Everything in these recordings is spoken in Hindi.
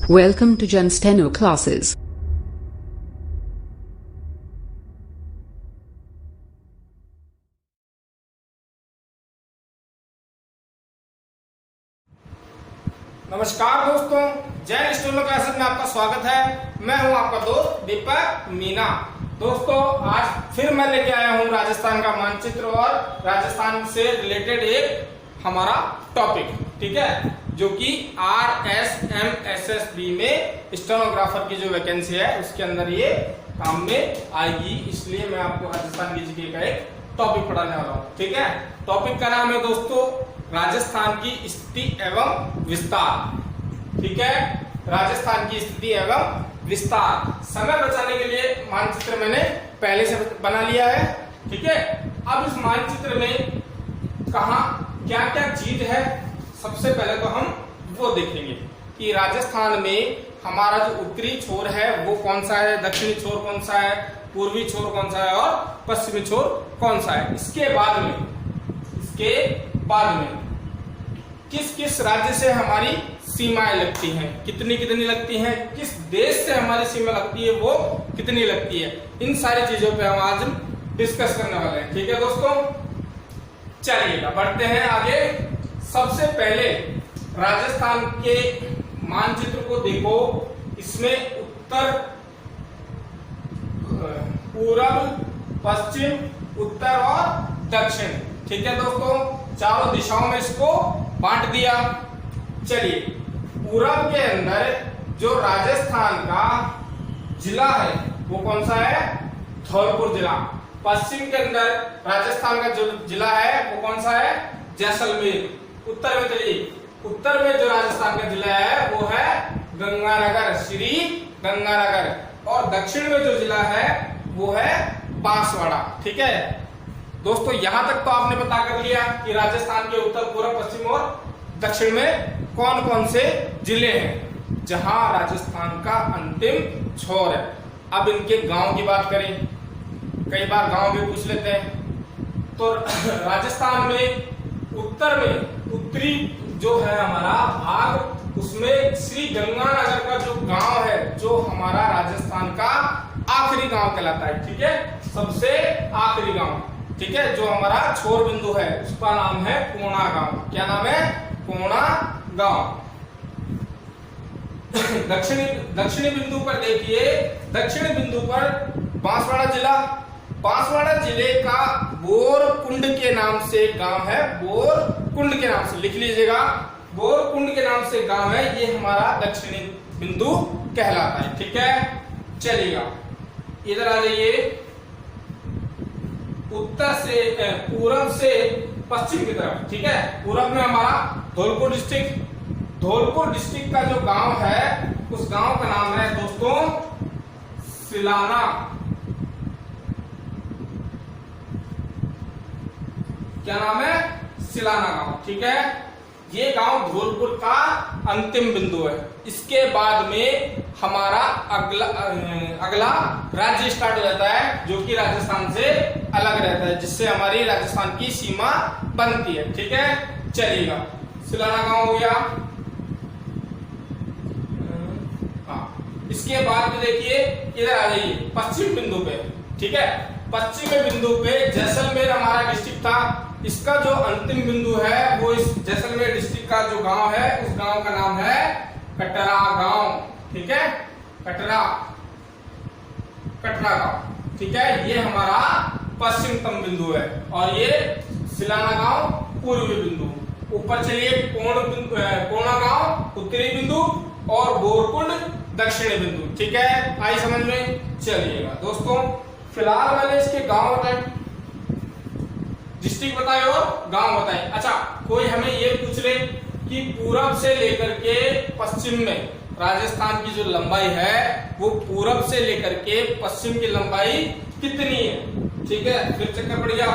Welcome to Jen Steno classes. नमस्कार दोस्तों, जैन स्टोनो क्लासेस में आपका स्वागत है। मैं हूं आपका दोस्त दीपक मीना। दोस्तों, आज फिर मैं लेके आया हूं राजस्थान का मानचित्र और राजस्थान से रिलेटेड एक हमारा टॉपिक, ठीक है, जो कि RSMSSB में स्टेनोग्राफर की जो वैकेंसी है उसके अंदर ये काम में आएगी। इसलिए मैं आपको राजस्थान की जीके का एक टॉपिक पढ़ाने वाला हूँ, ठीक है। टॉपिक का नाम है दोस्तों राजस्थान की स्थिति एवं विस्तार, ठीक है। राजस्थान की स्थिति एवं विस्तार। समय बचाने के लिए मानचित्र मैंने पहले से बना लिया है, ठीक है। अब इस मानचित्र में कहाँ क्या क्या चीज है, सबसे पहले तो हम वो देखेंगे कि राजस्थान में हमारा जो उत्तरी छोर है वो कौन सा है, दक्षिणी छोर कौन सा है, पूर्वी छोर कौन सा है और पश्चिमी छोर कौन सा है। इसके बाद में किस किस राज्य से हमारी सीमाएं लगती हैं, कितनी कितनी लगती हैं, किस देश से हमारी सीमा लगती है वो कितनी लगती है, इन सारी चीजों पे हम आज डिस्कस करने वाले हैं, ठीक है दोस्तों। चलिएगा बढ़ते हैं आगे। सबसे पहले राजस्थान के मानचित्र को देखो, इसमें उत्तर, पूरब, पश्चिम, उत्तर और दक्षिण, ठीक है दोस्तों, चारों दिशाओं में इसको बांट दिया। चलिए, पूरब के अंदर जो राजस्थान का जिला है वो कौन सा है, धौलपुर जिला। पश्चिम के अंदर राजस्थान का जो जिला है वो कौन सा है, जैसलमेर। उत्तर में चलिए, उत्तर में जो राजस्थान का जिला है वो है गंगानगर, श्री गंगानगर। और दक्षिण में जो जिला है वो है बांसवाड़ा, ठीक है दोस्तों। यहां तक तो आपने पता कर लिया कि राजस्थान के उत्तर, पूर्व, पश्चिम और दक्षिण में कौन कौन से जिले हैं जहां राजस्थान का अंतिम छोर है। अब इनके गांव की बात करें, कई बार गांव भी पूछ लेते हैं। तो राजस्थान में उत्तर में उत्तरी जो है हमारा भाग, उसमें श्री गंगानगर का जो गांव है, जो हमारा राजस्थान का आखिरी गांव कहलाता है, ठीक है, सबसे आखिरी गांव, ठीक है, जो हमारा छोर बिंदु है उसका नाम है कोणा गांव। क्या नाम है, कोणा गांव। दक्षिणी बिंदु पर देखिए, दक्षिणी बिंदु पर बांसवाड़ा जिला। बांसवाड़ा जिले का बोरकुंड के नाम से गांव है, बोरकुंड के नाम से लिख लीजिएगा, बोरकुंड के नाम से गांव है, ये हमारा दक्षिणी बिंदु कहलाता है, ठीक है। चलिएगा इधर आ जाइए, उत्तर से पूरब से पश्चिम की तरफ, ठीक है। पूरब में हमारा धौलपुर डिस्ट्रिक्ट। धौलपुर डिस्ट्रिक्ट का जो गांव है उस गांव का नाम है दोस्तों सिलाना। क्या नाम है, सिलाना गांव, ठीक है। ये गांव धौलपुर का अंतिम बिंदु है। इसके बाद में हमारा अगला राज्य स्टार्ट हो जाता है जो कि राजस्थान से अलग रहता है, जिससे हमारी राजस्थान की सीमा बनती है, ठीक है। चलिएगा, सिलाना गांव हो गया। हाँ, इसके बाद में देखिए इधर आ जाइए पश्चिम बिंदु पे, ठीक है। पश्चिमी बिंदु पे जैसलमेर हमारा डिस्ट्रिक्ट था। इसका जो अंतिम बिंदु है वो इस जैसलमेर डिस्ट्रिक्ट का जो गांव है उस गांव का नाम है कटरा गांव, ठीक है, कटरा गांव, ठीक है। ये हमारा पश्चिमतम बिंदु है और ये सिलाना गांव पूर्वी बिंदु। ऊपर चलिए, कोणा गांव उत्तरी बिंदु और बोरकुंड दक्षिणी बिंदु, ठीक है। आई समझ में। चलिएगा दोस्तों, फिलहाल मैंने इसके गांव बताए, डिस्ट्रिक्ट बताए और गांव बताए। अच्छा, कोई हमें ये पूछ ले कि पूरब से लेकर के पश्चिम में राजस्थान की जो लंबाई है वो पूरब से लेकर के पश्चिम की लंबाई कितनी है, ठीक है, फिर चक्कर पड़ गया।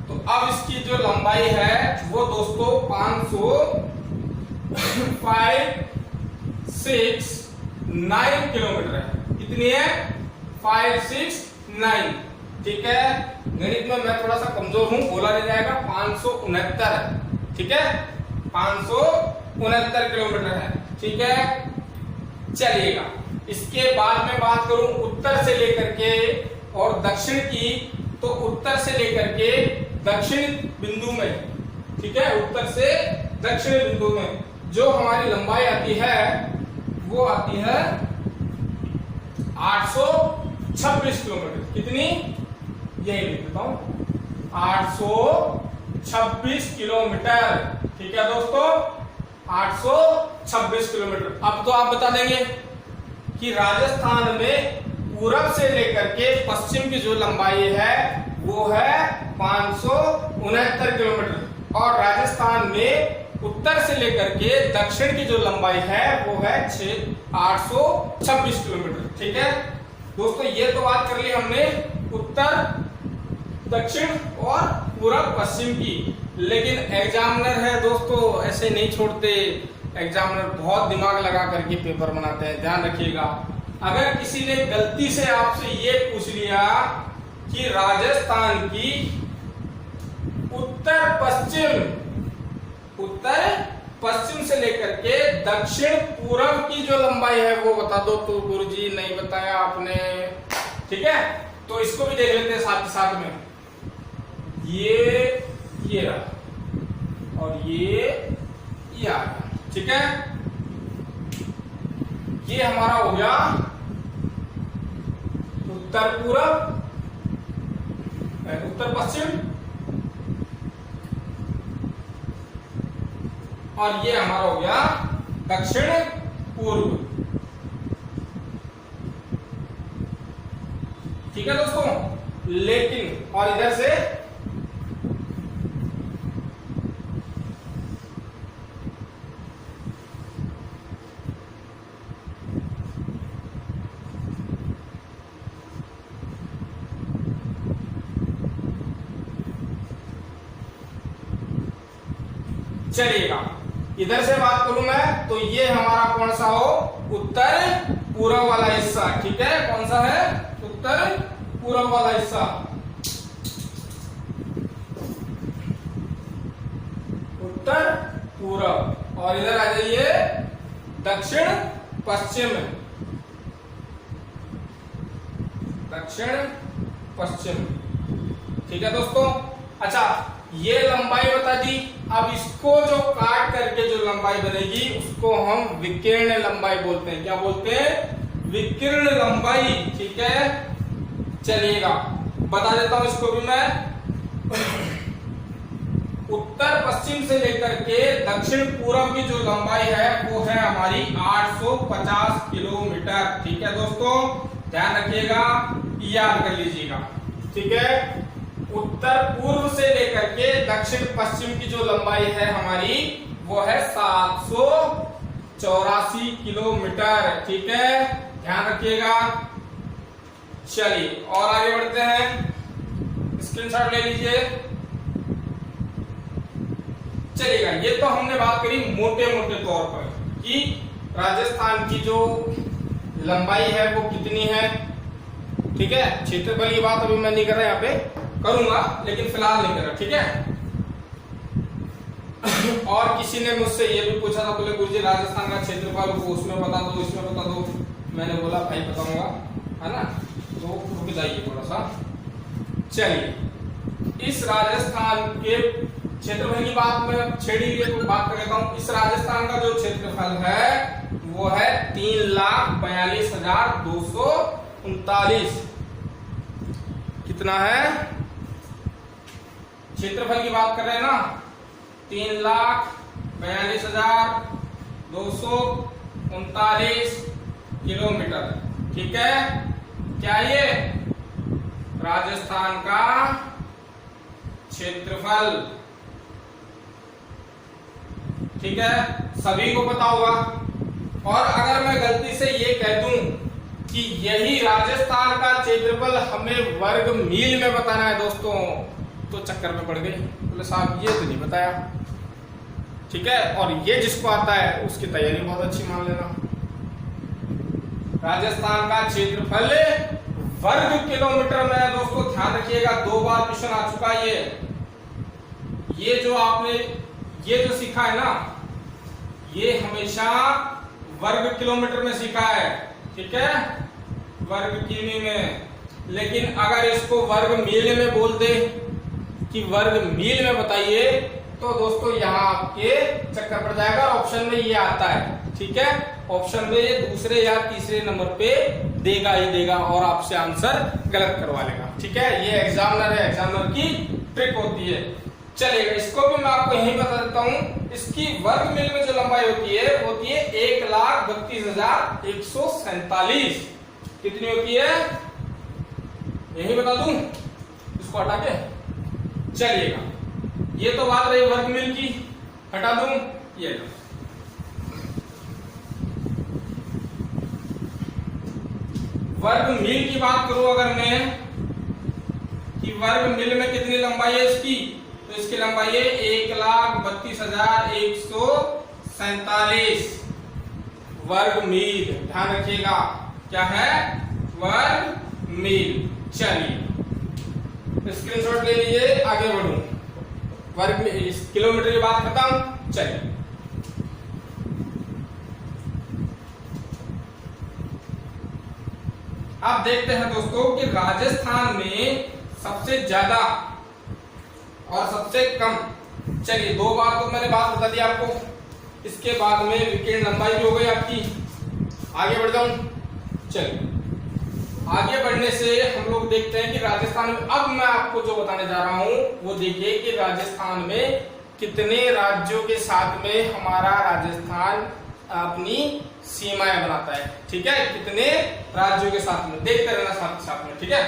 तो अब इसकी जो लंबाई है वो दोस्तों 569 किलोमीटर है। कितनी है, 569, ठीक है। गणित में मैं थोड़ा सा कमजोर हूं, बोला नहीं जाएगा, 569, ठीक है, 569 किलोमीटर है, ठीक है। चलिएगा। इसके बाद में बात करूं उत्तर से लेकर के और दक्षिण की, तो उत्तर से लेकर के दक्षिण बिंदु में, ठीक है, उत्तर से दक्षिण बिंदु में जो हमारी लंबाई आती है वो आती है 826 किलोमीटर। कितनी, यही लिख देता हूं, 826 किलोमीटर। ठीक है दोस्तों, 826 किलोमीटर। अब तो आप बता देंगे कि राजस्थान में पूरब से लेकर के पश्चिम की जो लंबाई है वो है 569 किलोमीटर और राजस्थान में उत्तर से लेकर के दक्षिण की जो लंबाई है वो है 826 किलोमीटर। ठीक है दोस्तों, ये तो बात कर ली हमने उत्तर, दक्षिण और पूरब पश्चिम की। लेकिन एग्जामिनर है दोस्तों, ऐसे नहीं छोड़ते। एग्जामिनर बहुत दिमाग लगा करके पेपर बनाते हैं, ध्यान रखिएगा। अगर किसी ने गलती से आपसे ये पूछ लिया कि राजस्थान की उत्तर पश्चिम से लेकर के दक्षिण पूरब की जो लंबाई है वो बता दो, तो गुरुजी नहीं बताया आपने। ठीक है, तो इसको भी देख लेते हैं साथ ही साथ में। ये रहा और ये आ गया। ठीक है, ये हमारा हो गया उत्तर पूरब, उत्तर पश्चिम, और ये हमारा हो गया दक्षिण पूर्व। ठीक है दोस्तों, लेकिन और इधर से चलिएगा, इधर से बात करूं मैं तो ये हमारा कौन सा हो, उत्तर पूर्व वाला हिस्सा। ठीक है, कौन सा है, उत्तर पूर्व वाला हिस्सा। उत्तर पूर्व, और इधर आ जाइए दक्षिण पश्चिम। दक्षिण पश्चिम। ठीक है दोस्तों, अच्छा ये लंबाई बता दी। अब इसको जो काट करके जो लंबाई बनेगी उसको हम विकीर्ण लंबाई बोलते हैं। क्या बोलते हैं, विकीर्ण लंबाई। ठीक है, चलिएगा बता देता हूं इसको भी मैं। उत्तर पश्चिम से लेकर के दक्षिण पूर्व की जो लंबाई है वो है हमारी 850 किलोमीटर। ठीक है दोस्तों, ध्यान रखिएगा, याद कर लीजिएगा। ठीक है, उत्तर पूर्व से लेकर के दक्षिण पश्चिम की जो लंबाई है हमारी वो है 784 किलोमीटर। ठीक है, ध्यान रखिएगा। चलिए और आगे बढ़ते हैं, स्क्रीनशॉट ले लीजिए। चलिएगा, ये तो हमने बात करी मोटे मोटे तौर पर कि राजस्थान की जो लंबाई है वो कितनी है। ठीक है, क्षेत्रफल की बात अभी मैं नहीं कर रहा, यहाँ पे करूंगा लेकिन फिलहाल नहीं कर रहा। ठीक है, और किसी ने मुझसे ये भी पूछा था, बोले गुरुजी राजस्थान का क्षेत्रफल को उसमें बता दो, इसमें बता दो। मैंने बोला भाई बताऊंगा, है ना, तो रुक जाइए थोड़ा सा। चलिए, इस राजस्थान के क्षेत्रफल की बात में छेड़ी हुई तो बात कर लेता हूं। इस राजस्थान का जो क्षेत्रफल है वो है 3,42,239। कितना है, क्षेत्रफल की बात कर रहे हैं ना, 3,42,239 किलोमीटर। ठीक है, क्या ये राजस्थान का क्षेत्रफल। ठीक है, सभी को पता होगा। और अगर मैं गलती से ये कह दूं कि यही राजस्थान का क्षेत्रफल हमें वर्ग मील में बताना है दोस्तों, तो चक्कर में पड़ गई। बोले साहब ये तो नहीं बताया। ठीक है, और ये जिसको आता है उसकी तैयारी बहुत अच्छी मान लेना। राजस्थान का क्षेत्रफल वर्ग किलोमीटर में है दोस्तों, ध्यान रखिएगा। 2 बार क्वेश्चन आ चुका है ये जो आपने ये जो सीखा है ना, ये हमेशा वर्ग किलोमीटर में सीखा है, ठीक है, वर्ग किमी में। लेकिन अगर इसको वर्ग मील में बोल दे कि वर्ग मील में बताइए तो दोस्तों यहाँ आपके चक्कर पड़ जाएगा। ऑप्शन में ये आता है, ठीक है, ऑप्शन में ये दूसरे या तीसरे नंबर पे देगा ही देगा और आपसे आंसर गलत करवा लेगा, ठीक है। ये एग्जामिनर है, एग्जामिनर की ट्रिक होती है। चलिए इसको भी मैं आपको यही बता देता हूँ। इसकी वर्ग मील में जो लंबाई होती है 1,32,147। कितनी होती है यही बता दूं, इसको हटा के चलिएगा। ये तो बात रही वर्ग मील की, हटा दूं ये लो। वर्ग मील की बात करूं अगर मैं कि वर्ग मील में कितनी लंबाई है इसकी, तो इसकी लंबाई है 1,32,147 वर्ग मील। ध्यान रखिएगा क्या है, वर्ग मील। चलिए स्क्रीनशॉट ले लीजिए, आगे बढ़ूं। वर्ग इस किलोमीटर की बात खत्म। चलिए आप देखते हैं दोस्तों कि राजस्थान में सबसे ज्यादा और सबसे कम, चलिए दो बार तो मैंने बात बता दी आपको, इसके बाद में विकेट लंबाई भी हो गई आपकी। आगे बढ़ जाऊं, चलिए आगे बढ़ने से हम लोग देखते हैं कि राजस्थान में, अब मैं आपको जो बताने जा रहा हूं वो देखिए कि राजस्थान में कितने राज्यों के साथ में हमारा राजस्थान अपनी सीमाएं बनाता है, ठीक है, कितने राज्यों के साथ में, देखते रहना साथ साथ में, ठीक है।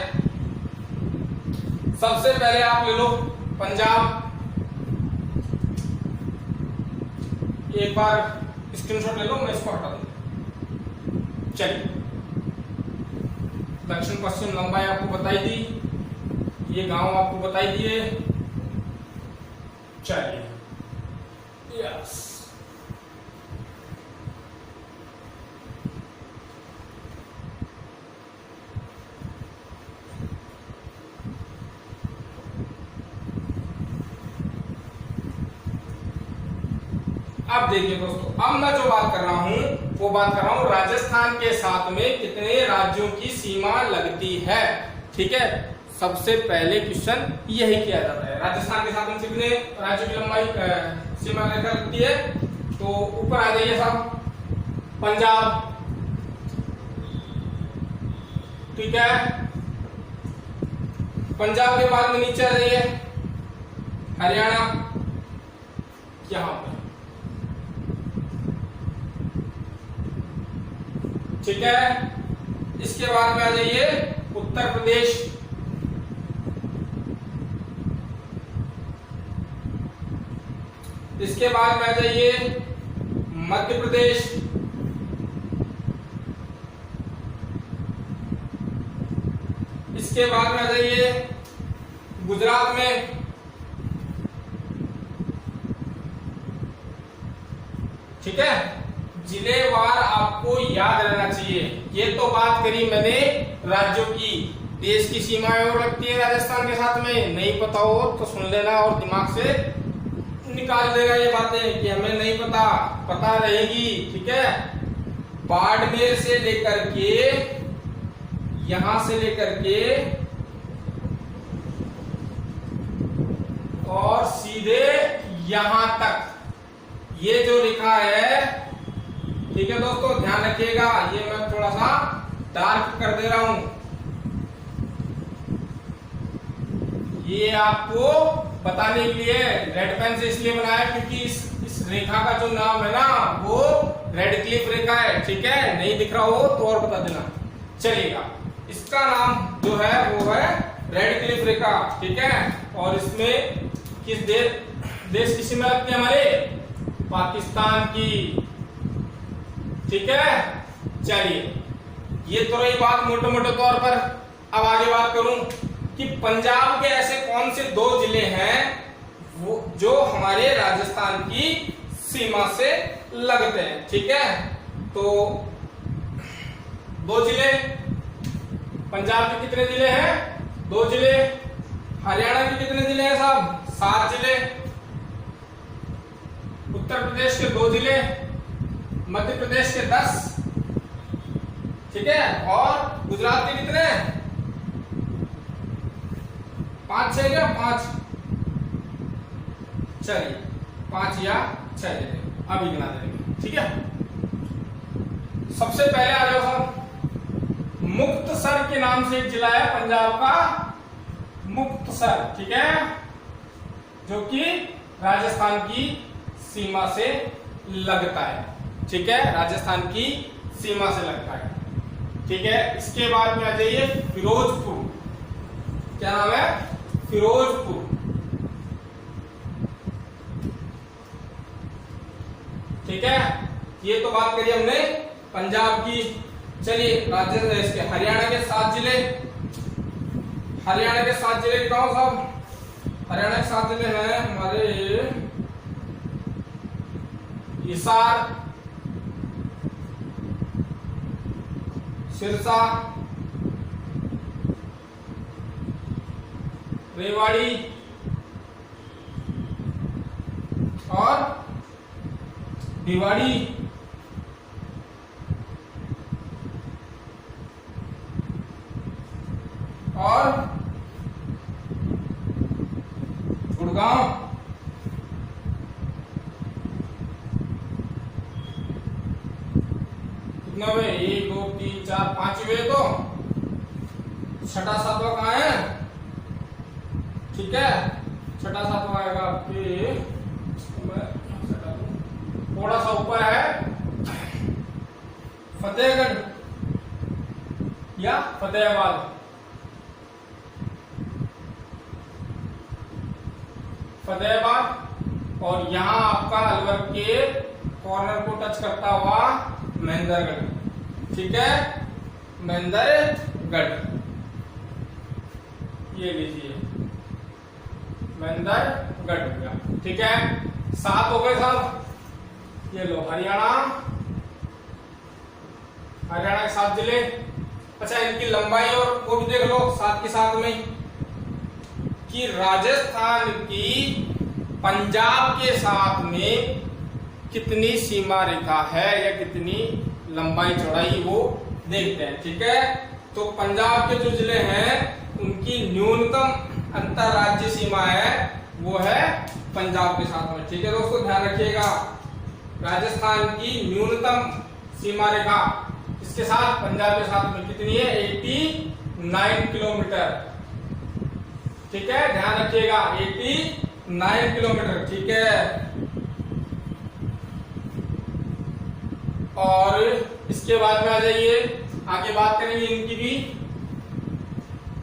सबसे पहले आप ले लो पंजाब, एक बार स्क्रीनशॉट ले लो, मैं इसको हटा दूं। चलिए दक्षिण पश्चिम लंबाई आपको बताई दी, ये गांव आपको बताई दिए। चलिए यस, अब देखिए दोस्तों, अब मैं जो बात कर रहा हूं वो बात कर रहा हूं राजस्थान के साथ में कितने राज्यों की सीमा लगती है, ठीक है। सबसे पहले क्वेश्चन यही किया जाता है, राजस्थान के साथ में कितने राज्यों की लंबाई सीमा रेखा लगती है, तो ऊपर आ जाइए साहब पंजाब, ठीक है, पंजाब के बाद में नीचे आ जाइए हरियाणा, यहां पर, ठीक है। इसके बाद में आ जाइए उत्तर प्रदेश, इसके बाद में आ जाइए मध्य प्रदेश, इसके बाद में आ जाइए गुजरात में, ठीक है। जिलेवार आपको याद रहना चाहिए। ये तो बात करी मैंने राज्यों की, देश की सीमाएं और लगती है राजस्थान के साथ में, नहीं पता हो तो सुन लेना और दिमाग से निकाल देगा ये बातें कि हमें नहीं पता, पता रहेगी, ठीक है। बाड़मेर से लेकर के, यहां से लेकर के और सीधे यहां तक ये जो लिखा है, ठीक है दोस्तों, ध्यान रखिएगा। ये मैं थोड़ा सा डार्क कर दे रहा हूं, ये आपको बताने के लिए रेड पेन से इसलिए बनाया क्योंकि इस रेखा का जो नाम है ना वो रेड क्लिफ रेखा है, ठीक है। नहीं दिख रहा हो तो और बता देना चलेगा। इसका नाम जो है वो है रेड क्लिफ रेखा, ठीक है। और इसमें किस देश की सीमा लगती है, हमारे पाकिस्तान की, ठीक है। चलिए ये तो रही बात मोटे मोटे तौर पर। अब आगे बात करूं कि पंजाब के ऐसे कौन से दो जिले हैं वो जो हमारे राजस्थान की सीमा से लगते हैं, ठीक है। तो दो जिले, पंजाब के कितने जिले हैं, 2 जिले। हरियाणा के कितने जिले हैं साहब, 7 जिले। उत्तर प्रदेश के 2 जिले, मध्य प्रदेश के 10, ठीक है, और गुजरात के कितने? 5 6 या 5, चलिए 5 या 6 अभी गिना देंगे, ठीक है। सबसे पहले आ जाओ हम, मुक्तसर के नाम से एक जिला है पंजाब का, मुक्तसर, ठीक है, जो कि राजस्थान की सीमा से लगता है, ठीक है, राजस्थान की सीमा से लगता है, ठीक है। इसके बाद में आ जाइए फिरोजपुर, क्या नाम है? फिरोजपुर, ठीक है। ये तो बात करी हमने पंजाब की। चलिए राजस्थान, इसके हरियाणा के 7 जिले, हरियाणा के 7 जिले कौन साहब? हरियाणा के 7 जिले हैं हमारे हिसार, सिरसा, रेवाड़ी और भिवाड़ी, और गुड़गांव, कितना हुए? 1 2 3 4 5 हुए, तो 6वां 7वां कहाँ है? ठीक है, 6वां 7वां आएगा आपके, थोड़ा सा ऊपर है, फतेहगढ़ या फतेहाबाद, फतेहाबाद, और यहां आपका अलवर के कॉर्नर को टच करता हुआ महेंद्रगढ़, ठीक है, महेंद्रगढ़, ये लीजिए महेंद्रगढ़ हो गया, ठीक है। 7 हो गए साहब, ये लो हरियाणा, हरियाणा के 7 जिले। अच्छा, इनकी लंबाई और वो भी देख लो साथ के साथ में, कि राजस्थान की पंजाब के साथ में कितनी सीमा रेखा है या कितनी लंबाई चौड़ाई, वो देखते हैं, ठीक है। तो पंजाब के जो जिले हैं उनकी न्यूनतम अंतरराज्यीय सीमा है, वो है पंजाब के साथ में, ठीक है दोस्तों, ध्यान रखिएगा। राजस्थान की न्यूनतम सीमा रेखा इसके साथ, पंजाब के साथ में कितनी है? 89 किलोमीटर, ठीक है, ध्यान रखिएगा, 89 किलोमीटर, ठीक है। और इसके बाद में आ जाइए, आगे बात करेंगे इनकी भी।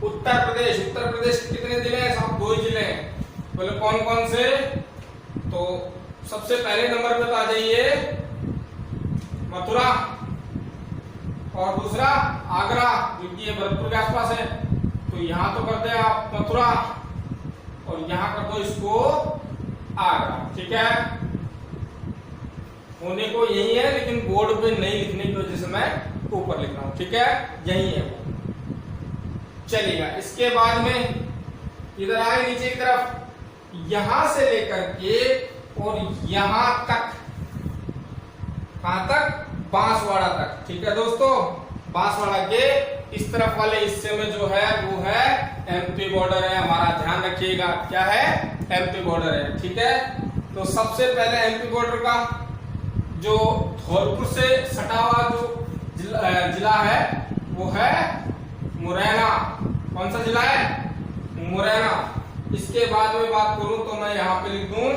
उत्तर प्रदेश, उत्तर प्रदेश के कितने जिले हैं साहब? 2 जिले हैं, बोले कौन कौन से? तो सबसे पहले नंबर पे तो आ जाइए मथुरा, और दूसरा आगरा, जो कि ये भरतपुर के आसपास है। तो यहां तो करते हैं आप मथुरा, और यहां कर दो इसको आगरा, ठीक है। होने को यही है, लेकिन बोर्ड पे नहीं लिखने की वजह से मैं ऊपर लिख रहा हूं, ठीक है, यही है वो, चलेगा। इसके बाद में इधर आए नीचे की तरफ, यहां से लेकर के और यहां तक, कहां तक? बांसवाड़ा तक, ठीक है दोस्तों। बांसवाड़ा के इस तरफ वाले हिस्से में जो है वो है एमपी बॉर्डर है हमारा, ध्यान रखिएगा, क्या है? एमपी बॉर्डर है, ठीक है। तो सबसे पहले एमपी बॉर्डर का जो धौलपुर से सटा हुआ जो जिला है वो है मुरैना। कौन सा जिला है? मुरैना। इसके बाद में बात करूं तो मैं यहाँ पे लिख दूं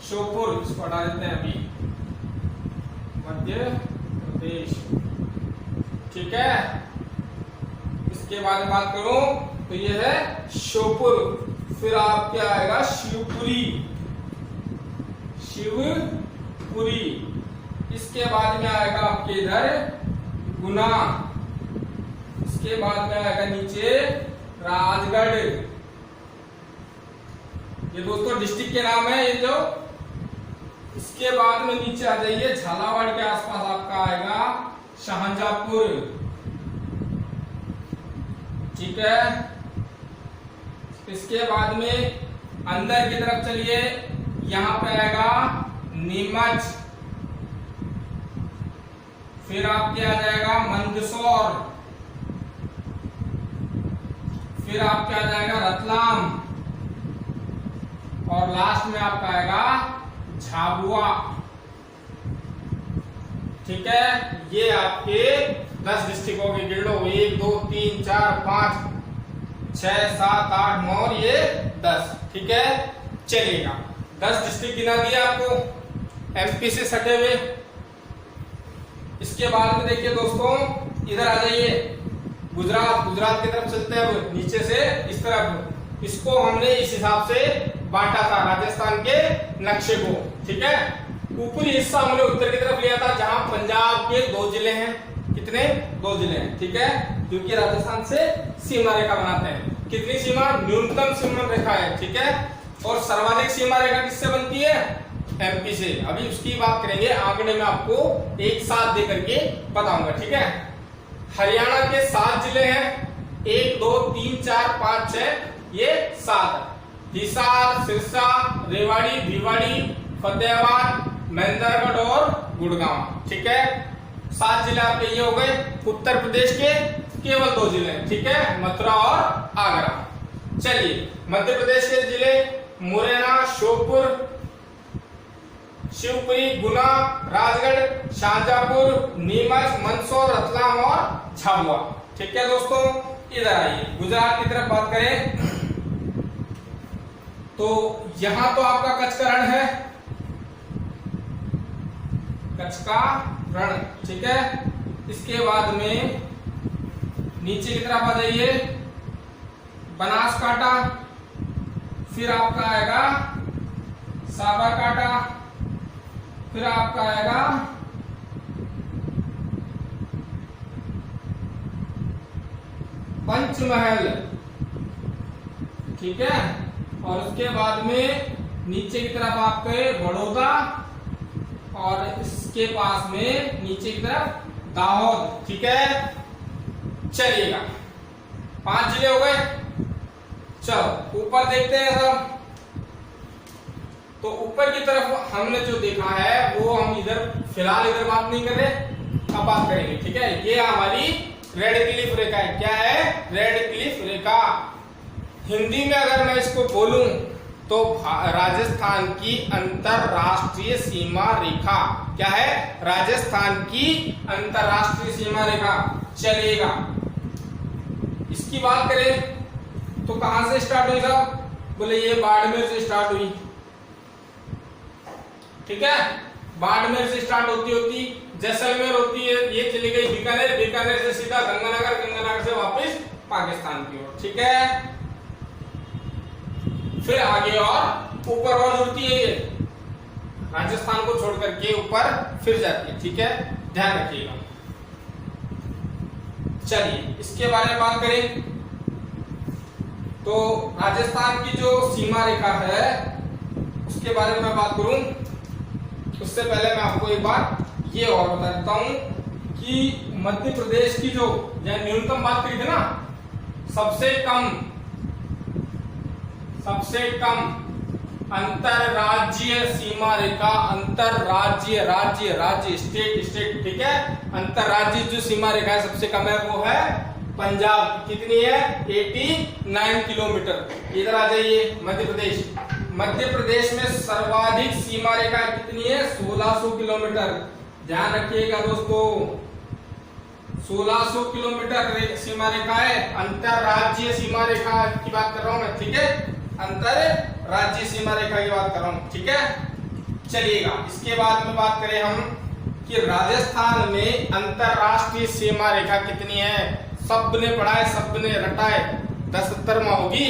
श्योपुर, इसको हटा देते हैं अभी, मध्य प्रदेश, ठीक है। इसके बाद में बात करूं तो ये है श्योपुर, फिर आप क्या आएगा? शिवपुरी, शिवपुरी। इसके बाद में आएगा आपके इधर गुना, इसके बाद में आएगा नीचे राजगढ़। ये दोस्तों डिस्ट्रिक्ट के नाम है ये जो। इसके बाद में नीचे आ जाइए, झालावाड़ के आसपास आपका आएगा शाहजहांपुर, ठीक है। इसके बाद में अंदर की तरफ चलिए, यहां पे आएगा नीमच, फिर आपके आ जाएगा मंदसौर, फिर आपके आ जाएगा रतलाम, और लास्ट में आपका आएगा झाबुआ। ठीक है, ये आपके 10 डिस्ट्रिक्टों के गिल्ड हो गए। 1 2 3 4 5 6 7 8 9 और ये 10। ठीक है, चलिएगा 10 डिस्ट्रिक्ट गिना दिया आपको एमपी से सटे हुए। इसके बाद में देखिए दोस्तों, इधर आ जाइए, गुजरात की तरफ चलते हैं नीचे से इस तरफ। इसको हमने इस हिसाब से बांटा था राजस्थान के नक्शे को। ठीक है, ऊपरी हिस्सा हमने उत्तर की तरफ लिया था, जहां पंजाब के 2 जिले हैं। कितने? 2 जिले हैं। ठीक है, जो कि राजस्थान से सीमा रेखा बनाते हैं। कितनी सीमा? न्यूनतम सीमा रेखा है। ठीक है, और सर्वाधिक सीमा रेखा किससे बनती है? एमपी से। अभी उसकी बात करेंगे, आंकड़े में आपको एक साथ दे करके बताऊंगा। ठीक है, हरियाणा के 7 जिले हैं, 1 2 3 4 5 6, ये 7। हिसार, सिरसा, रेवाड़ी, भिवाड़ी, फतेहाबाद, महेंद्रगढ़ और गुड़गांव। ठीक है, 7 जिले आपके ये हो गए। उत्तर प्रदेश के केवल 2 जिले हैं। ठीक है, मथुरा और आगरा। चलिए, मध्य प्रदेश के जिले मुरैना, श्योपुर, शिवपुरी, गुना, राजगढ़, शाहजहांपुर, नीमच, मंदसौर, रतलाम और झाबुआ। ठीक है दोस्तों, इधर आइए, गुजरात की तरफ बात करें तो यहां तो आपका कच्छ का रण है, कच्छ का रण। ठीक है, इसके बाद में नीचे की तरफ आ जाइए, बनासकांठा, फिर आपका आएगा साबरकांठा, फिर आपका आएगा पंचमहल। ठीक है, और उसके बाद में नीचे की तरफ आपके बड़ौदा, और इसके पास में नीचे की तरफ दाहोद। ठीक है, चलिएगा 5 जिले हो गए। चलो ऊपर देखते हैं सब। तो ऊपर की तरफ हमने जो देखा है वो हम इधर फिलहाल इधर बात नहीं कर रहे, अब बात करेंगे। ठीक है, ये हमारी रेड क्लिफ रेखा है। क्या है? रेड क्लिफ रेखा। हिंदी में अगर मैं इसको बोलूं तो राजस्थान की अंतरराष्ट्रीय सीमा रेखा। क्या है? राजस्थान की अंतरराष्ट्रीय सीमा रेखा। चलिएगा, इसकी बात करें तो कहां से स्टार्ट हुई साहब? बोले ये बाड़मेर से स्टार्ट हुई। ठीक है, बाड़मेर से स्टार्ट होती होती जैसलमेर होती है, ये चली गई बीकानेर, बीकानेर से सीधा गंगानगर, गंगानगर से वापस पाकिस्तान की ओर। ठीक है, फिर आगे और ऊपर और जुड़ती है, ये राजस्थान को छोड़ करके ऊपर फिर जाती है। ठीक है, ध्यान रखिएगा। चलिए, इसके बारे में बात करें तो राजस्थान की जो सीमा रेखा है उसके बारे में मैं बात करूं, उससे पहले मैं आपको एक बात ये और बता देता हूं कि मध्य प्रदेश की जो न्यूनतम बात करी थी ना, सबसे कम अंतरराज्यीय सीमा रेखा, अंतरराज्यीय, राज्य स्टेट। ठीक है, अंतरराज्यीय जो सीमा रेखा है सबसे कम है वो है पंजाब। कितनी है? 89 किलोमीटर। इधर आ जाइए, मध्य प्रदेश में सर्वाधिक सीमा रेखा कितनी है? 1600 किलोमीटर। ध्यान रखिएगा दोस्तों, 1600 किलोमीटर सीमा रेखा है। अंतरराज्यीय सीमा रेखा की बात कर रहा हूं मैं। ठीक है, अंतरराज्यीय सीमा रेखा की बात कर रहा हूं। ठीक है, चलिएगा, इसके बाद में बात करें हम कि राजस्थान में अंतरराष्ट्रीय सीमा रेखा कितनी है। सबने पढ़ा है, सबने रटा है, 1070 होगी।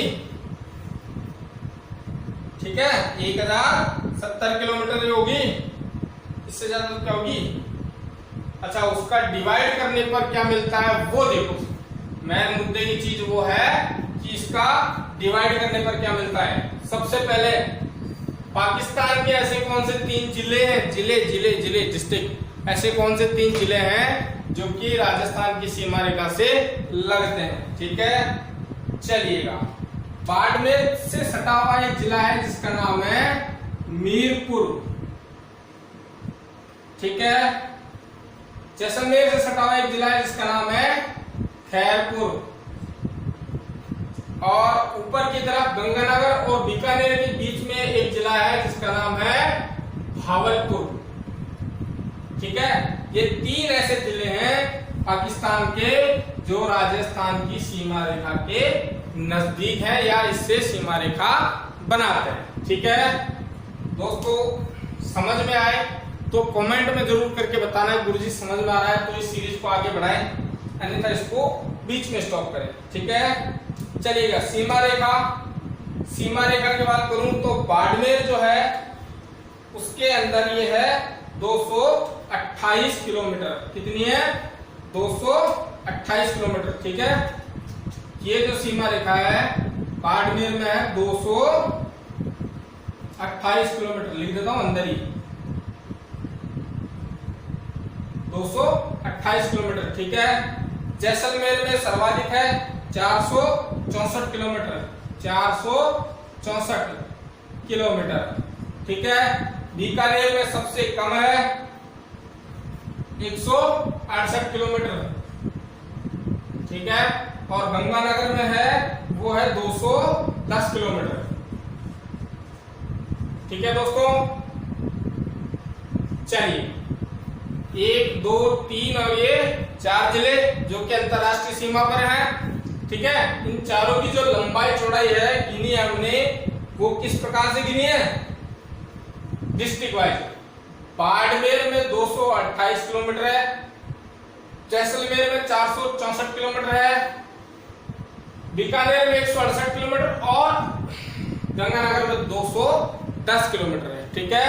ठीक है, 1070 किलोमीटर होगी, इससे ज्यादा क्या होगी? अच्छा, उसका डिवाइड करने पर क्या मिलता है वो देखो। मेन मुद्दे की चीज वो है कि इसका डिवाइड करने पर क्या मिलता है। सबसे पहले पाकिस्तान के ऐसे कौन से 3 जिले हैं, जिले डिस्ट्रिक्ट, ऐसे कौन से 3 जिले हैं जो कि राजस्थान की सीमा रेखा से लगते हैं। ठीक है, चलिएगा, बाड़मेर से सटा हुआ एक जिला है जिसका नाम है मीरपुर। ठीक है, जैसलमेर से सटा हुआ एक जिला है जिसका नाम है खैरपुर, और ऊपर की तरफ गंगानगर और बीकानेर के बीच में एक जिला है जिसका नाम है भावलपुर। ठीक है, ये 3 ऐसे जिले हैं पाकिस्तान के जो राजस्थान की सीमा रेखा के नजदीक है या इससे सीमा रेखा बनाते हैं। ठीक है दोस्तों, समझ में आए तो कमेंट में जरूर करके बताना है गुरुजी समझ में आ रहा है तो इस सीरीज को आगे बढ़ाएं, अन्यथा इसको बीच में स्टॉप करें। ठीक है, चलिएगा सीमा रेखा। सीमा रेखा की बात करूं तो बाड़मेर जो है उसके अंदर ये है 228 किलोमीटर। कितनी है? 228 किलोमीटर। ठीक है, ये जो सीमा रेखा है बाड़मेर में है 228 किलोमीटर। लिख देता हूं अंदर ही 228 किलोमीटर। ठीक है, जैसलमेर में सर्वाधिक है 464 किलोमीटर। 464 किलोमीटर। ठीक है, बीकानेर में सबसे कम है 168 किलोमीटर। ठीक है, और गंगानगर में है वो है 210 किलोमीटर। ठीक है दोस्तों, चलिए 1, 2, 3 और ये 4 जिले जो कि अंतरराष्ट्रीय सीमा पर हैं। ठीक है, इन चारों की जो लंबाई चौड़ाई है गिनी है हमने, वो किस प्रकार से गिनी है? District wise. बाड़मेर में 228 किलोमीटर है, जैसलमेर में 464 किलोमीटर है, बीकानेर में 168 किलोमीटर और गंगानगर में 210 किलोमीटर है। ठीक है,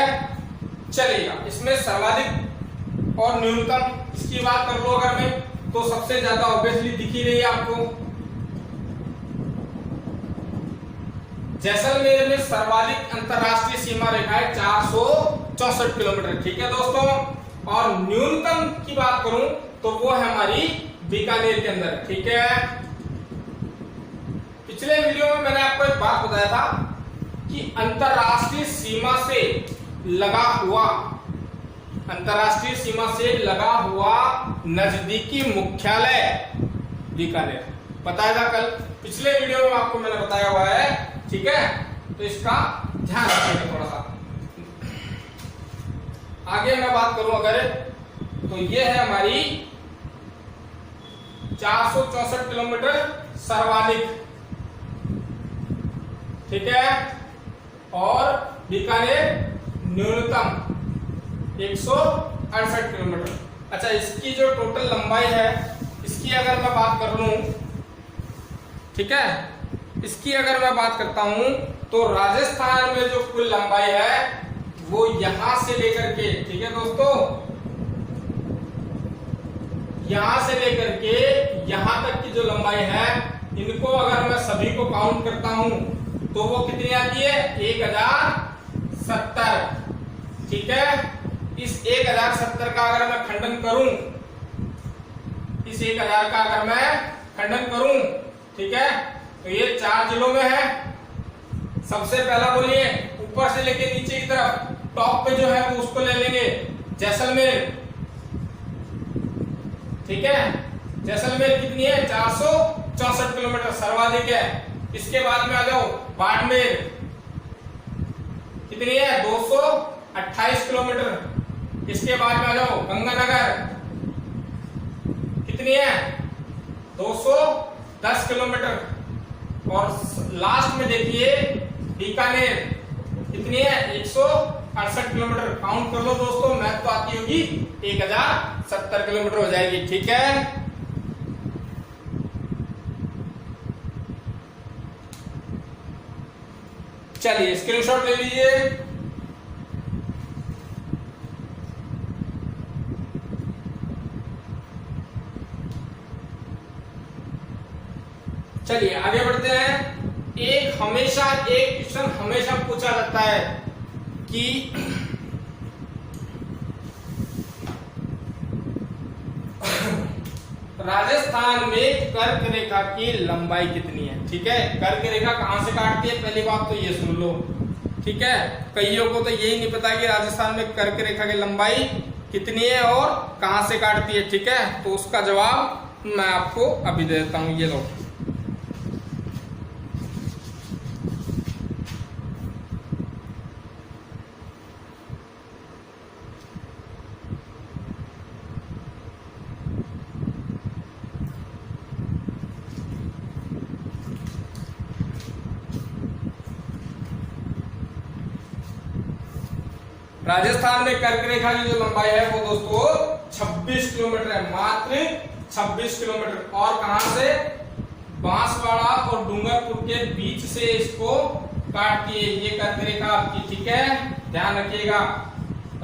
चलिएगा इसमें सर्वाधिक और न्यूनतम इसकी बात कर लो अगर मैं, तो सबसे ज्यादा ऑब्वियसली दिख ही रही है आपको। जैसलमेर में सर्वाधिक अंतरराष्ट्रीय सीमा रेखा है 464 किलोमीटर। ठीक है दोस्तों, और न्यूनतम की बात करूं तो वो है हमारी बीकानेर के अंदर। ठीक है, पिछले वीडियो में मैंने आपको एक बात बताया था कि अंतरराष्ट्रीय सीमा से लगा हुआ नजदीकी मुख्यालय बीकानेर बताया था कल। पिछले वीडियो में आपको मैंने बताया हुआ है। ठीक है, तो इसका ध्यान रखिएगा थोड़ा सा। आगे मैं बात करूं अगर तो ये है हमारी 464 किलोमीटर सर्वाधिक। ठीक है, और बीकानेर न्यूनतम 168 किलोमीटर। अच्छा, इसकी जो टोटल लंबाई है इसकी अगर मैं बात कर लूं, ठीक है, इसकी अगर मैं बात करता हूं तो राजस्थान में जो कुल लंबाई है वो यहां से लेकर के, ठीक है दोस्तों, यहां से लेकर के यहां तक की जो लंबाई है, इनको अगर मैं सभी को काउंट करता हूं तो वो कितनी आती है? 1070। ठीक है, इस 1070 का अगर मैं खंडन करूं, इस 1000 का अगर मैं खंडन करूं, ठीक है, तो ये 4 जिलों में है। सबसे पहला बोलिए ऊपर से लेके नीचे की तरफ, टॉप पे जो है वो उसको ले लेंगे, जैसलमेर। ठीक है, जैसलमेर कितनी है? 464 किलोमीटर सर्वाधिक है। इसके बाद में आ जाओ बाड़मेर, कितनी है? 228 किलोमीटर। इसके बाद में आ जाओ गंगानगर, कितनी है? 210 किलोमीटर। और लास्ट में देखिए बीकानेर, कितनी है? 168 किलोमीटर। काउंट कर लो दोस्तों, मैथ तो आती होगी, 1070 किलोमीटर हो जाएगी। ठीक है, चलिए स्क्रीनशॉट ले लीजिए। चलिए आगे बढ़ते हैं। एक क्वेश्चन हमेशा पूछा जाता है कि राजस्थान में कर्क रेखा की लंबाई कितनी है? ठीक है, कर्क रेखा कहां से काटती है, पहली बात तो ये सुन लो। ठीक है, कईयों को तो यही नहीं पता कि राजस्थान में कर्क रेखा की लंबाई कितनी है और कहां से काटती है, ठीक है। तो उसका जवाब मैं आपको अभी देता हूं, ये लो। राजस्थान में कर्क रेखा की जो लंबाई है वो दोस्तों 26 किलोमीटर है, मात्र 26 किलोमीटर। और कहां से, बांसवाड़ा और डूंगरपुर के बीच से इसको काटती है ये कर्क रेखा आपकी, ठीक है। ध्यान रखिएगा,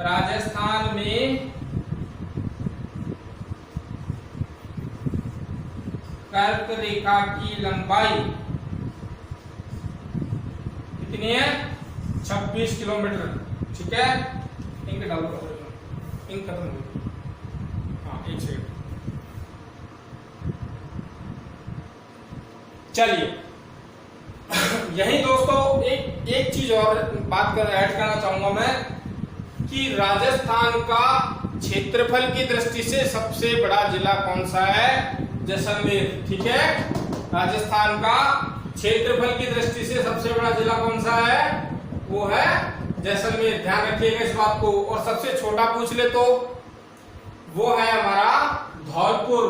राजस्थान में कर्क रेखा की लंबाई कितनी है, 26 किलोमीटर, ठीक है। इंक डाल दो, इंक खत्म हो गई। हाँ, एक सेकंड। चलिए यही दोस्तों एक चीज और बात कर ऐड करना चाहूंगा मैं कि राजस्थान का क्षेत्रफल की दृष्टि से सबसे बड़ा जिला कौन सा है, जैसलमेर, ठीक है। राजस्थान का क्षेत्रफल की दृष्टि से सबसे बड़ा जिला कौन सा है, वो है जैसलमेर। ध्यान रखिएगा इस बात को। और सबसे छोटा पूछ ले तो वो है हमारा धौलपुर।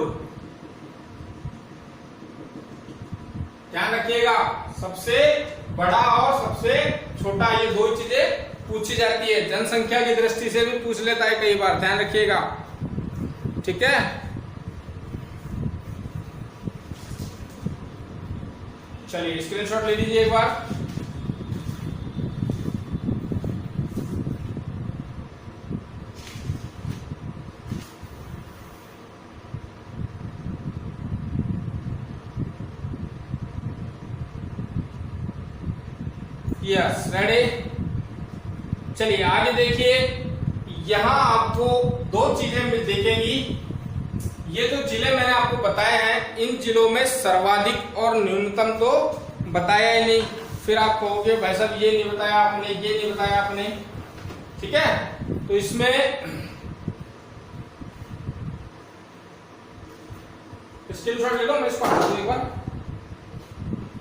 ध्यान रखिएगा, सबसे बड़ा और सबसे छोटा, ये दो चीजें पूछी जाती है। जनसंख्या की दृष्टि से भी पूछ लेता है कई बार, ध्यान रखिएगा, ठीक है। चलिए स्क्रीनशॉट ले लीजिए एक बार। Yes, ready. चलिए आगे देखिए, यहां आपको दो चीजें देखेंगी। ये जो जिले मैंने आपको बताए हैं, इन जिलों में सर्वाधिक और न्यूनतम तो बताया ही नहीं। फिर आप कहोगे भाई साहब ये नहीं बताया आपने, ये नहीं बताया आपने, ठीक है। तो इसमें स्क्रीनशॉट ले लो, मैं इसको हटा दूं एक बार।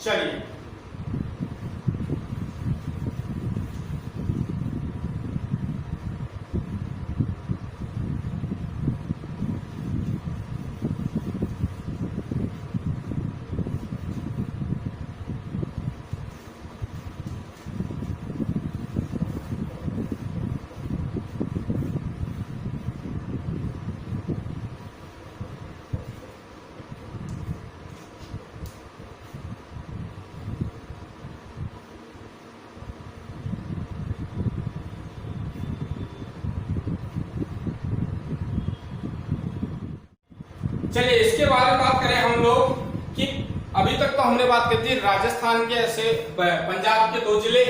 चलिए चलिए इसके बारे में बात करें हम लोग कि अभी तक तो हमने बात की थी राजस्थान के ऐसे पंजाब के दो जिले,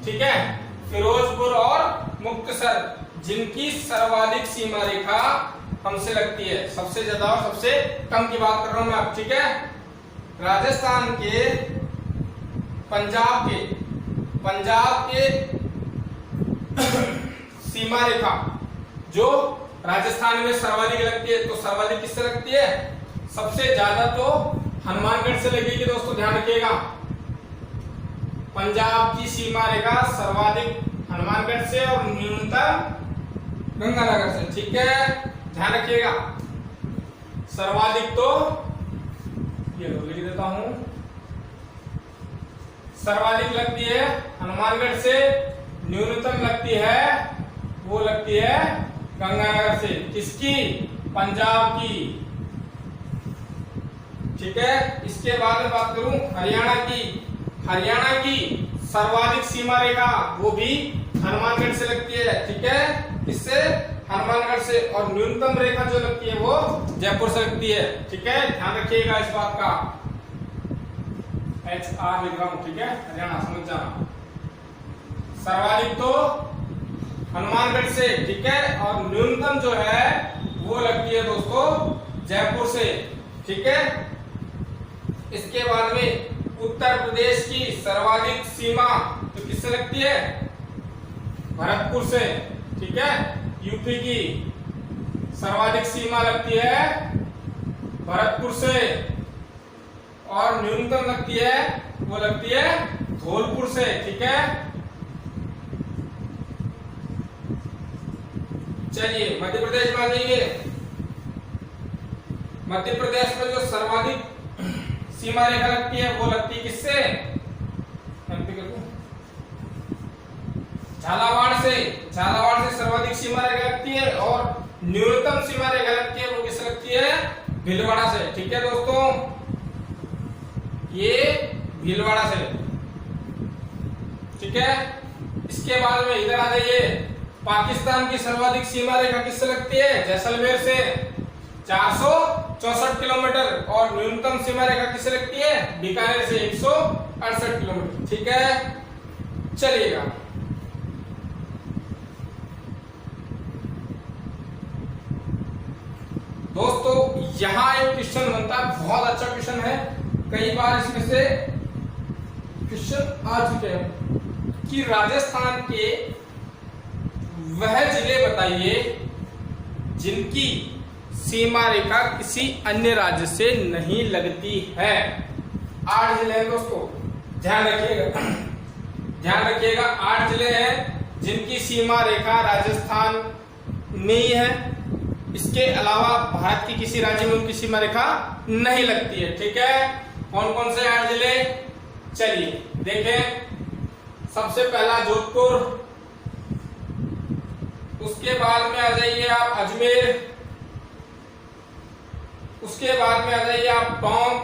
ठीक है, फिरोजपुर और मुक्तसर, जिनकी सर्वाधिक सीमा रेखा हमसे लगती है। सबसे ज्यादा और सबसे कम की बात कर रहा हूं मैं अब, ठीक है। राजस्थान के पंजाब के सीमा रेखा जो राजस्थान में सर्वाधिक लगती है, तो सर्वाधिक किससे लगती है, सबसे ज्यादा तो हनुमानगढ़ से लगेगी दोस्तों, ध्यान रखिएगा। पंजाब की सीमा रेखा सर्वाधिक हनुमानगढ़ से और न्यूनतम गंगानगर से, ठीक है, ध्यान रखिएगा। सर्वाधिक तो ये लिख देता हूं, सर्वाधिक लगती है हनुमानगढ़ से, न्यूनतम लगती है वो लगती है गंगानगर से। किसकी, पंजाब की, ठीक है। इसके बाद में बात करूं हरियाणा की, हरियाणा की सर्वाधिक सीमा रेखा वो भी हनुमानगढ़ से लगती है, ठीक है, इससे हनुमानगढ़ से। और न्यूनतम रेखा जो लगती है वो जयपुर से लगती है, ठीक है, ध्यान रखिएगा इस बात का। HR लिख रहा हूं, ठीक है, हरियाणा समझ जाना। सर्वाधिक तो हनुमानगढ़ से, ठीक है, और न्यूनतम जो है वो लगती है दोस्तों जयपुर से, ठीक है। इसके बाद में उत्तर प्रदेश की सर्वाधिक सीमा तो किससे लगती है, भरतपुर से, ठीक है, यूपी की सर्वाधिक सीमा लगती है भरतपुर से, और न्यूनतम लगती है वो लगती है धौलपुर से। ठीक है, चलिए मध्य प्रदेश में आ जाइए। मध्य प्रदेश में जो सर्वाधिक सीमा रेखा लगती है वो लगती है किससे? झालावाड़ से। झालावाड़ से सर्वाधिक सीमा रेखा लगती है, और न्यूनतम सीमा रेखा लगती है वो किससे लगती है? भीलवाड़ा से। ठीक है दोस्तों, ये भीलवाड़ा से। ठीक है, इसके बाद में इधर आ जाइए। पाकिस्तान की सर्वाधिक सीमा रेखा किससे लगती है? जैसलमेर से 464 किलोमीटर, और न्यूनतम सीमा रेखा किससे लगती है? बीकानेर से 168 किलोमीटर। ठीक है, चलिएगा। दोस्तों यहां एक क्वेश्चन बनता है, बहुत अच्छा क्वेश्चन है, कई बार इसमें से क्वेश्चन आ चुके हैं कि राजस्थान के वह जिले बताइए जिनकी सीमा रेखा किसी अन्य राज्य से नहीं लगती है। 8 जिले हैं दोस्तों, ध्यान रखिएगा, ध्यान रखिएगा। 8 जिले हैं जिनकी सीमा रेखा राजस्थान में ही है, इसके अलावा भारत की किसी राज्य में उनकी सीमा रेखा नहीं लगती है। ठीक है, कौन कौन से 8 जिले? चलिए देखें। सबसे पहला जोधपुर, उसके बाद में आ जाइए आप अजमेर, उसके बाद में आ जाइए आप टोंक,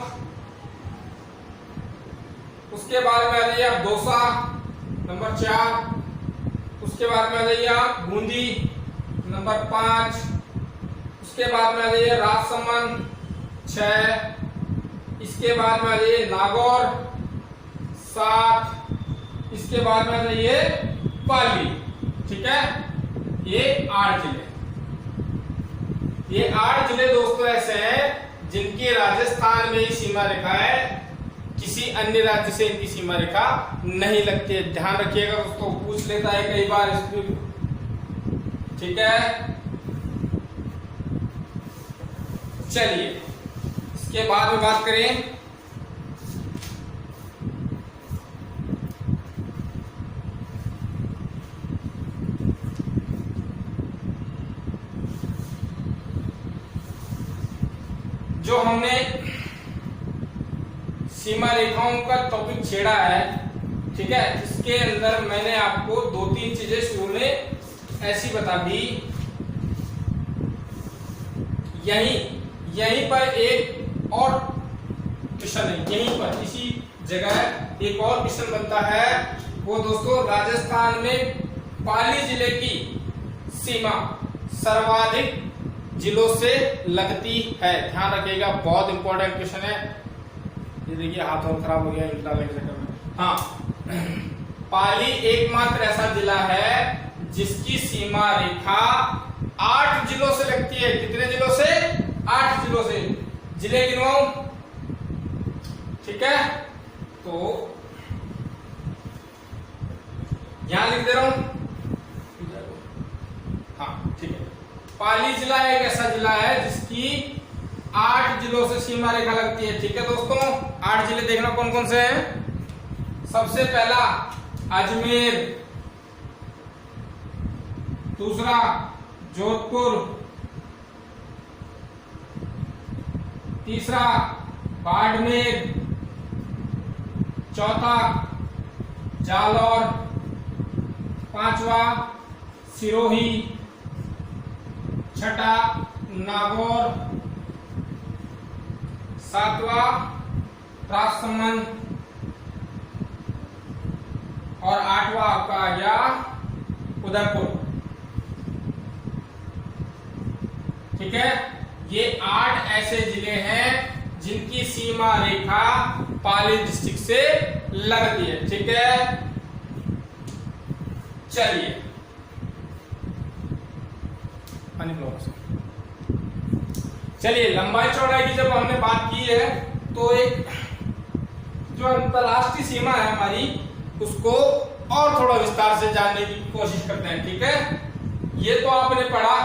उसके बाद में आ जाइए आप दौसा नंबर 4, उसके बाद में आ जाइए आप बूंदी नंबर 5, उसके बाद में आ जाइए राजसमंद 6, इसके बाद में आ जाइए नागौर 7, इसके बाद में आ जाइए पाली। ठीक है, ये 8 जिले, ये 8 जिले दोस्तों ऐसे हैं जिनकी राजस्थान में ही सीमा रेखा है, किसी अन्य राज्य से इनकी सीमा रेखा नहीं लगती है। ध्यान रखिएगा दोस्तों, पूछ लेता है कई बार इसमें। ठीक है, चलिए इसके बाद में बात करें जो हमने सीमा रेखाओं का टॉपिक छेड़ा है। ठीक है, इसके अंदर मैंने आपको 2-3 चीजें शुरू में ऐसी बता दी। यहीं पर एक और क्वेश्चन है, यहीं पर इसी जगह एक और क्वेश्चन बनता है। वो दोस्तों राजस्थान में पाली जिले की सीमा सर्वाधिक जिलों से लगती है। ध्यान रखिएगा, बहुत इंपॉर्टेंट क्वेश्चन है। ये देखिए हाथ और खराब हो गया उल्टा लग चक्कर में। हाँ, पाली एकमात्र ऐसा जिला है जिसकी सीमा रेखा 8 जिलों से लगती है। कितने जिलों से? 8 जिलों से। जिले गिनवाऊं? ठीक है, तो यहां लिख दे रहा हूं। हाँ ठीक है, पाली जिला एक ऐसा जिला है जिसकी 8 जिलों से सीमा रेखा लगती है। ठीक है दोस्तों, 8 जिले देखना कौन कौन से हैं। सबसे पहला अजमेर, दूसरा जोधपुर, तीसरा बाड़मेर, चौथा जालौर, पांचवा सिरोही, छठा नागौर, सातवां राजसमंद और आठवां आपका आ गया उदयपुर। ठीक है, ये 8 ऐसे जिले हैं जिनकी सीमा रेखा पाली डिस्ट्रिक्ट से लगती है। ठीक है, चलिए चलिए लंबाई चौड़ाई की जब हमने बात की है तो एक जो अंतरराष्ट्रीय सीमा है हमारी उसको और थोड़ा विस्तार से जानने की कोशिश करते हैं। ठीक है, ये तो आपने पढ़ा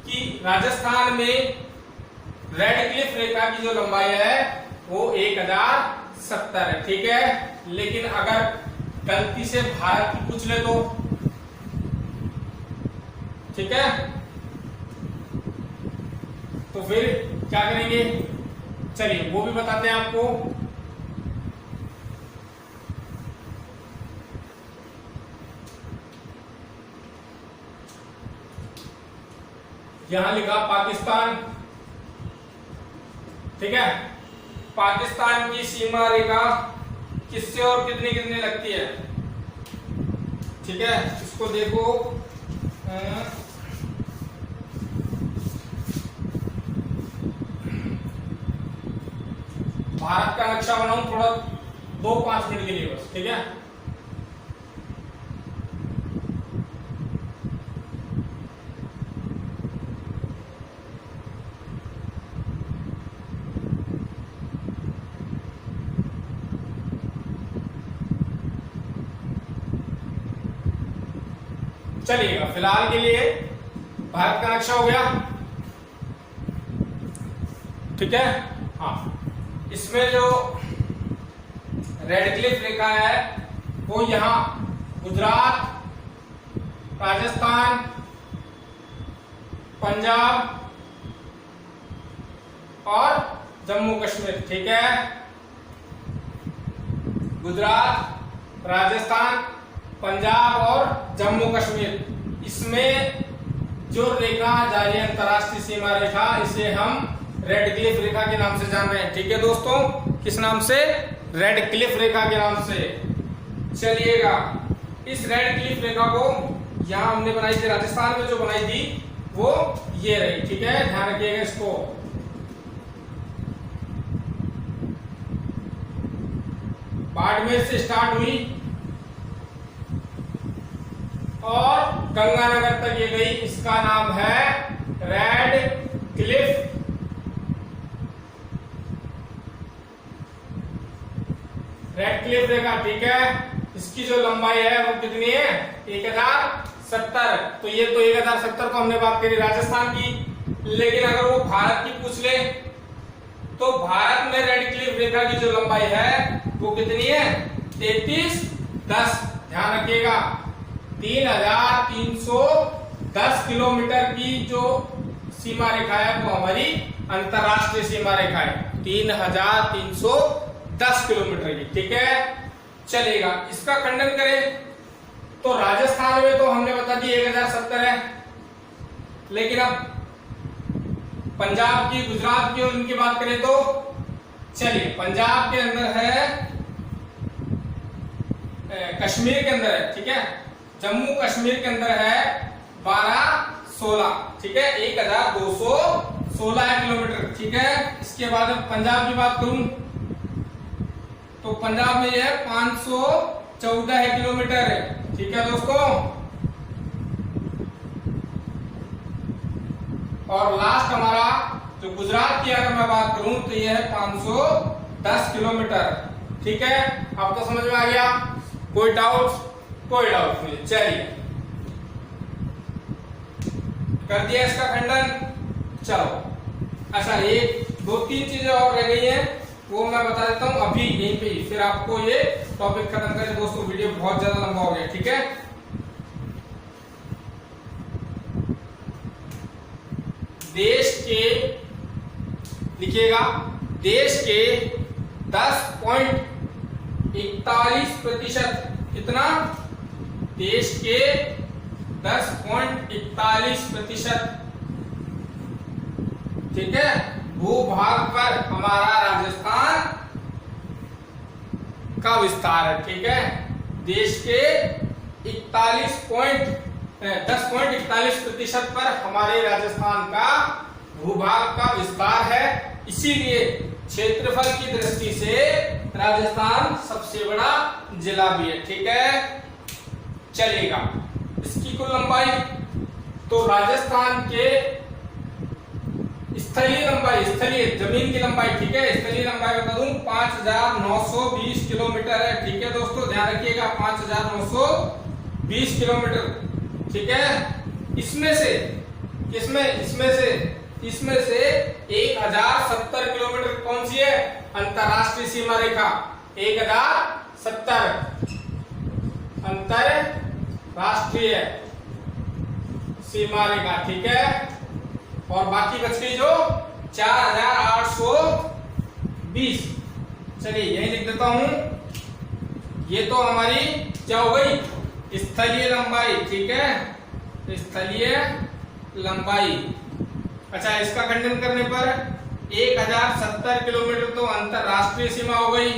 कि राजस्थान में रेड क्लिफ रेखा की जो लंबाई है वो 1070 है, ठीक है। लेकिन अगर गलती से भारत की पूछ ले तो, ठीक है, तो फिर क्या करेंगे, चलिए वो भी बताते हैं आपको। यहां लिखा पाकिस्तान, ठीक है। पाकिस्तान की सीमा रेखा किससे और कितनी कितनी लगती है, ठीक है। इसको देखो, भारत का नक्शा बनाऊं थोड़ा 2-5 मिनट के लिए बस, ठीक है। चलिएगा, फिलहाल के लिए भारत का नक्शा हो गया, ठीक है। हाँ, इसमें जो रेड क्लिफ रेखा है वो यहां गुजरात, राजस्थान, पंजाब और जम्मू कश्मीर, ठीक है। गुजरात, राजस्थान, पंजाब और जम्मू कश्मीर, इसमें जो रेखा जा रही है अंतरराष्ट्रीय सीमा रेखा, इसे हम रेड क्लिफ रेखा के नाम से जान रहे हैं, ठीक है दोस्तों। किस नाम से? रेड क्लिफ रेखा के नाम से। चलिएगा, इस रेड क्लिफ रेखा को यहां हमने बनाई थी, राजस्थान में जो बनाई थी वो ये रही, ठीक है, ध्यान रखिएगा इसको। बाड़मेर से स्टार्ट हुई और गंगानगर तक ये गई, इसका नाम है रेड क्लिफ रेखा, ठीक है। इसकी जो लंबाई है वो कितनी है? 1070। तो ये तो 1070 को हमने बात करी राजस्थान की, लेकिन अगर वो भारत की पूछ ले तो भारत में रेड क्लिफ रेखा की जो लंबाई है वो कितनी है? 3310। ध्यान रखिएगा, 3310 किलोमीटर की जो सीमा रेखा है वो हमारी अंतरराष्ट्रीय सीमा रेखा है, 3310 किलोमीटर की, ठीक है। चलेगा, इसका खंडन करें तो राजस्थान में तो हमने बता दी 1070 है, लेकिन अब पंजाब की, गुजरात की और इनकी बात करें तो चलिए, पंजाब के अंदर है, कश्मीर के अंदर है, ठीक है, जम्मू कश्मीर के अंदर है 1216, ठीक है, 1216 किलोमीटर, ठीक है। इसके बाद पंजाब की बात करूं तो पंजाब में यह 514 किलोमीटर है, ठीक है दोस्तों। और लास्ट हमारा जो गुजरात की अगर मैं बात करूं तो यह है 510 किलोमीटर, ठीक है। आपको समझ में आ गया? कोई डाउट? कोई डाउट नहीं। चलिए, कर दिया इसका खंडन। चलो, अच्छा, एक 2-3 चीजें और रह गई हैं, वो मैं बता देता हूं अभी यहीं पे ही, फिर आपको ये टॉपिक खत्म करें दोस्तों, वीडियो बहुत ज्यादा लंबा हो गया, ठीक है। देश के, लिखिएगा, देश के 10.41%, कितना? देश के 10.41%, ठीक है, भूभाग पर हमारा राजस्थान का विस्तार है, ठीक है। देश के 10.41% पर हमारे राजस्थान का भूभाग का विस्तार है, इसीलिए क्षेत्रफल की दृष्टि से राजस्थान सबसे बड़ा जिला भी है, ठीक है। चलेगा, इसकी कुल लंबाई तो राजस्थान के स्थलीय लंबाई, स्थलीय जमीन की लंबाई, ठीक है, स्थलीय लंबाई बता दूं 5920 किलोमीटर है, ठीक है दोस्तों, ध्यान रखिएगा, 5920 किलोमीटर, ठीक है। इसमें से 1070 किलोमीटर कौन सी है? अंतरराष्ट्रीय सीमा रेखा 1070 अंतरराष्ट्रीय सीमा रेखा, ठीक है। और बाकी बच गई जो 4820। चलिए यही लिख देता हूं। ये तो हमारी क्या हो गई? स्थलीय लंबाई, ठीक है, स्थलीय लंबाई। अच्छा, इसका खंडन करने पर 1070 किलोमीटर तो अंतरराष्ट्रीय सीमा हो गई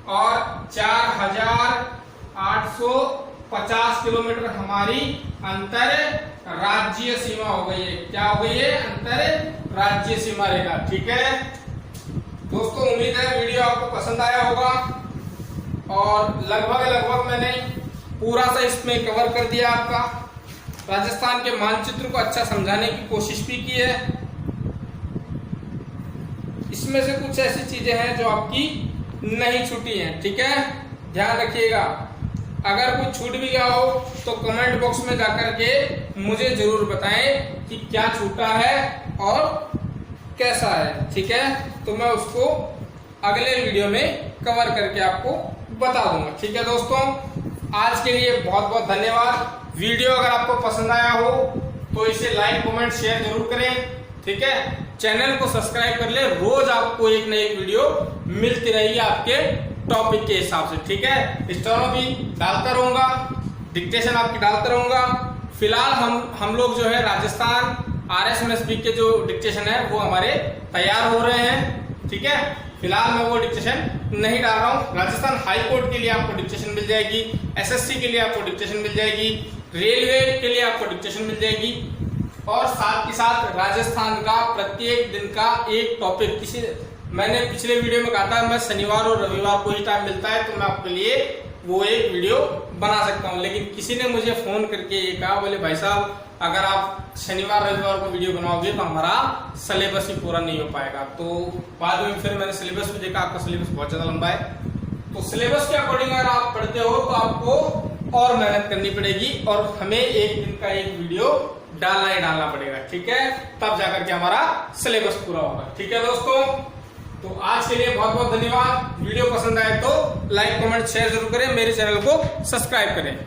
और 4850 किलोमीटर हमारी अंतरराज्यीय सीमा हो गई है। क्या हो गई है? अंतरराज्यीय सीमा रेखा, ठीक है। दोस्तों, उम्मीद है वीडियो आपको पसंद आया होगा और लगभग मैंने पूरा सा इसमें कवर कर दिया। आपका राजस्थान के मानचित्र को अच्छा समझाने की कोशिश भी की है। इसमें से कुछ ऐसी चीजें हैं जो आपकी नहीं छूटी हैं, ठीक है, ध्यान रखिएगा। अगर कुछ छूट भी गया हो तो कमेंट बॉक्स में जाकर के मुझे जरूर बताएं कि क्या छूटा है और कैसा है, ठीक है। तो मैं उसको अगले वीडियो में कवर करके आपको बता दूंगा, ठीक है। दोस्तों, आज के लिए बहुत बहुत धन्यवाद। वीडियो अगर आपको पसंद आया हो तो इसे लाइक, कमेंट, शेयर जरूर करें, ठीक है। चैनल को सब्सक्राइब कर ले, रोज आपको एक नई वीडियो मिलती रहेगी आपके टॉपिक के हिसाब से, ठीक है। स्टोनो भी डालता रहूंगा, डिक्टेशन आपकी डालता रहूंगा। फिलहाल हम लोग जो है राजस्थान RSMSB के जो डिक्टेशन है वो हमारे तैयार हो रहे हैं, ठीक है। फिलहाल मैं वो डिक्टेशन नहीं डाल रहा हूँ। राजस्थान हाई कोर्ट के लिए आपको डिक्टेशन मिल जाएगी, SSC के लिए आपको डिक्टेशन मिल जाएगी, रेलवे के लिए आपको डिक्टेशन मिल जाएगी और साथ ही साथ राजस्थान का प्रत्येक दिन का एक टॉपिक। मैंने पिछले वीडियो में कहा था मैं शनिवार और रविवार को ही टाइम मिलता है तो मैं आपके लिए वो एक वीडियो बना सकता हूँ, लेकिन किसी ने मुझे फोन करके ये कहा, बोले भाई साहब अगर आप शनिवार रविवार को वीडियो बनाओगे तो हमारा सिलेबस ही पूरा नहीं हो पाएगा। तो बाद में फिर मैंने सिलेबस भी देखा, आपका सिलेबस बहुत ज्यादा लंबा है। तो सिलेबस के अकॉर्डिंग अगर आप पढ़ते हो तो आपको और मेहनत करनी पड़ेगी और हमें एक दिन का एक वीडियो डालना ही डालना पड़ेगा, ठीक है, तब जाकर के हमारा सिलेबस पूरा होगा, ठीक है। दोस्तों, तो आज के लिए बहुत बहुत धन्यवाद। वीडियो पसंद आए तो लाइक, कमेंट, शेयर जरूर करें, मेरे चैनल को सब्सक्राइब करें।